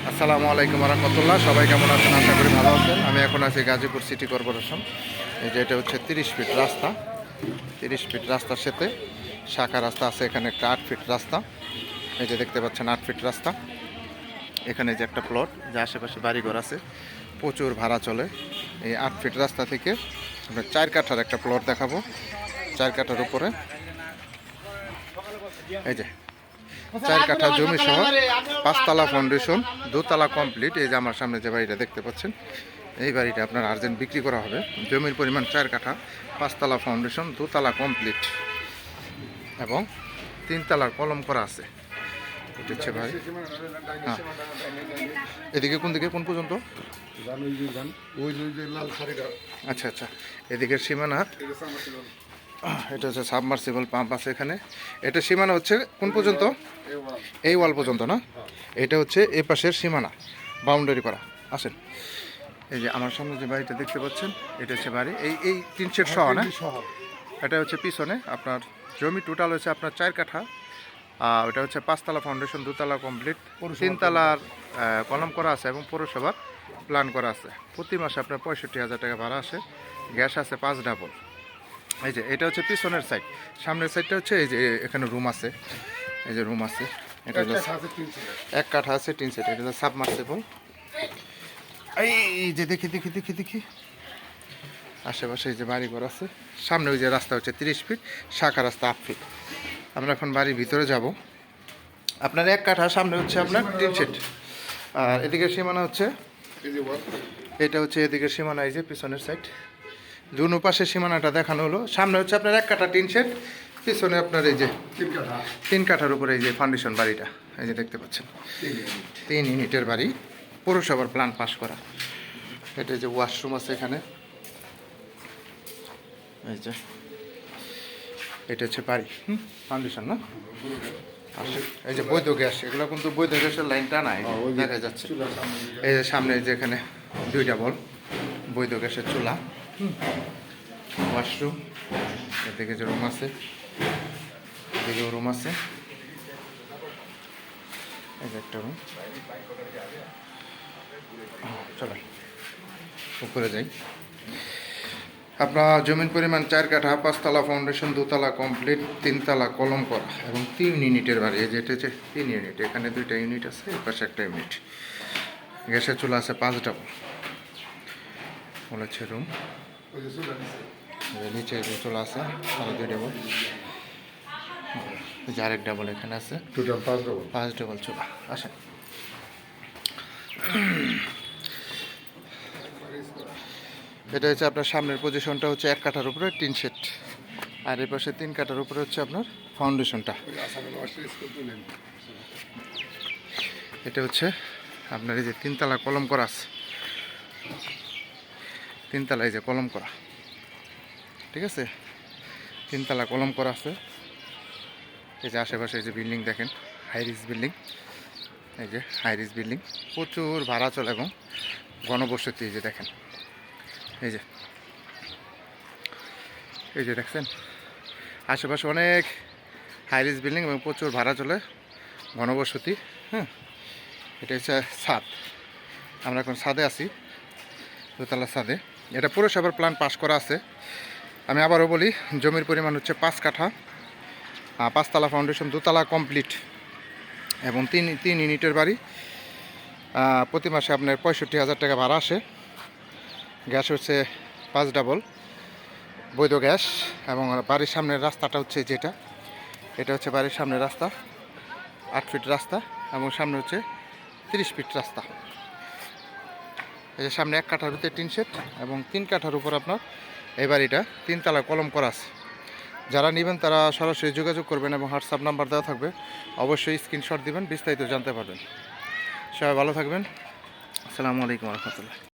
আসসালামু আলাইকুম রহমতুল্লাহ। সবাই কেমন আছেন? আশা করি ভালো আছেন। আমি এখন আছি গাজীপুর সিটি কর্পোরেশন। এই যে এটা হচ্ছে 30 ফিট রাস্তা। 30 ফিট রাস্তার সাথে শাখা রাস্তা আছে, এখানে একটা 8 ফিট রাস্তা। এই যে দেখতে পাচ্ছেন 8 ফিট রাস্তা। এখানে যে একটা প্লট, যে আশেপাশে বাড়িঘর আছে, প্রচুর ভাড়া চলে। এই 8 ফিট রাস্তা থেকে আমরা 4 কাঠার একটা প্লট দেখাবো। 4 কাঠার উপরে এই যে 4 কাঠা জমি সহ 5তলা ফাউন্ডেশন, 2তলা কমপ্লিট। এই যে আমার সামনে যে বাড়িটা দেখতে পাচ্ছেন, এই বাড়িটা আপনার আর্জেন্ট বিক্রি করা হবে। জমির পরিমাণ 4 কাঠা, 5তলা ফাউন্ডেশন, 2তলা কমপ্লিট এবং 3তলার কলম করা আছে। এটা হচ্ছে ভাই, হ্যাঁ। এদিকে কোন দিকে, কোন পর্যন্ত? আচ্ছা আচ্ছা, এদিকের সীমানা, এটা হচ্ছে সাবমার্সিবল পাম্প আছে এখানে। এটা সীমানা হচ্ছে কোন পর্যন্ত? এই ওয়াল পর্যন্ত না? এটা হচ্ছে এ পাশের সীমানা, বাউন্ডারি করা। আসেন, এই যে আমার সামনে যে বাড়িটা দেখতে পাচ্ছেন, এটা হচ্ছে বাড়ি। এই 3 সেট সহ না? এটা হচ্ছে পিছনে আপনার জমি টোটাল হচ্ছে আপনার 4 কাঠা। ওটা হচ্ছে 5তলা ফাউন্ডেশন, 2তলা কমপ্লিট, 3তলার কলম করা আছে এবং পৌরসভার প্ল্যান করা আছে। প্রতি মাসে আপনার 65,000 টাকা ভাড়া আসে। গ্যাস আছে 5 ডাবল। এই যে এটা হচ্ছে পিছনের সাইড। সামনের সাইডটা হচ্ছে এই যে এখানে রুম আছে, এই যে রুম আছে। এটা হলো 1 কাঠা আছে 3 সেট। এটা হলো সাবমার্সিবল। এই যে দেখি দেখি দেখি দেখি আশেপাশে এই যে বাড়িঘর আছে। সামনে ওই যে রাস্তা হচ্ছে 30 ফিট, শাখা রাস্তা 8 ফিট। আমরা এখন বাড়ির ভিতরে যাব। আপনার 1 কাঠা, সামনে হচ্ছে আপনার 3 সেট। আর এদিকে সীমানা হচ্ছে, এটা হচ্ছে এদিকের সীমানা, এই যে পিছনের সাইড। দুনো পাশের সীমানাটা দেখানো হলো। সামনে হচ্ছে আপনার 1 কাঠা 3 সেট, পিছনে আপনার এই যে 3 কাঠার উপরে এই যে ফাউন্ডেশন বাড়িটা, এই যে দেখতে পাচ্ছেন 3 ইউনিটের বাড়ি, পৌরসভার প্ল্যান পাস করা। এটা যে ওয়াশরুম আছে এখানে, এই যে এটা হচ্ছে বাড়ি, ফাউন্ডেশন না? এই যে বৈধ গ্যাস, এগুলো কিন্তু বৈধ গ্যাসের লাইনটা নাই, দেখা যাচ্ছে। এই যে সামনে যে এখানে 2টা বল, বৈধ গ্যাসের চুলা, ওয়াশরুম। এদিকে যে রুম আছে, এদিকেও রুম আছে, এই যে একটা রুম। চলো উপরে যাই। আপনার জমির পরিমাণ 4 কাঠা, 5তলা ফাউন্ডেশন, 2তলা কমপ্লিট, 3তলা কলম করা এবং 3 ইউনিটের বাড়ি। এই যেটা হচ্ছে 3 ইউনিট, এখানে 2টা ইউনিট আছে, এর পাশে একটা ইউনিট। গ্যাসের চুলা আছে 5 ডাবল। হচ্ছে রুম, নিচে যে চুলা আছে আরও 2 ডাবল, যে আরেক ডাবল এখানে আছে, টোটাল 5 ডাবল চুলা। আসেন, এটা হচ্ছে আপনার সামনের পজিশনটা হচ্ছে 1 কাঠার উপরে 3 সেট, আর এর পাশে 3 কাঠার উপরে হচ্ছে আপনার ফাউন্ডেশনটা। এটা হচ্ছে আপনার এই যে 3তলা কলম করা আছে, 3তলা এই যে কলম করা, ঠিক আছে? 3তলা কলম করা আছে। এই যে আশেপাশে এই যে বিল্ডিং দেখেন, হাইরিস বিল্ডিং, এই যে হাইরিস বিল্ডিং, প্রচুর ভাড়া চলে এবং ঘনবসতি। এই যে দেখেন, এই যে এই যে দেখছেন আশেপাশে অনেক হাইরিস বিল্ডিং এবং প্রচুর ভাড়া চলে, ঘনবসতি। হ্যাঁ, এটা হচ্ছে ছাদ। আমরা এখন ছাদে আছি, 2তলা ছাদে। এটা পৌরসভার প্ল্যান পাস করা আছে। আমি আবারও বলি, জমির পরিমাণ হচ্ছে 5 কাঠা, 5তলা ফাউন্ডেশন, 2তলা কমপ্লিট এবং 3 ইউনিটের বাড়ি। প্রতি মাসে আপনার 65,000 টাকা ভাড়া আসে। গ্যাস হচ্ছে 5 ডাবল, বৈধ গ্যাস। এবং বাড়ির সামনের রাস্তাটা হচ্ছে যেটা, এটা হচ্ছে বাড়ির সামনের রাস্তা, 8 ফিট রাস্তা এবং সামনে হচ্ছে 30 ফিট রাস্তা। এই যে সামনে 1 কাঠার ভিতরে 3 সেট এবং 3 কাঠার উপর আপনার এই বাড়িটা 3তলা কলম করা আছে। যারা নেবেন তারা সরাসরি যোগাযোগ করবেন এবং হোয়াটসঅ্যাপ নাম্বার দেওয়া থাকবে, অবশ্যই স্ক্রিনশট দিবেন, বিস্তারিত জানতে পারবেন। সবাই ভালো থাকবেন। আসসালামু আলাইকুম রহমতুল্লাহ।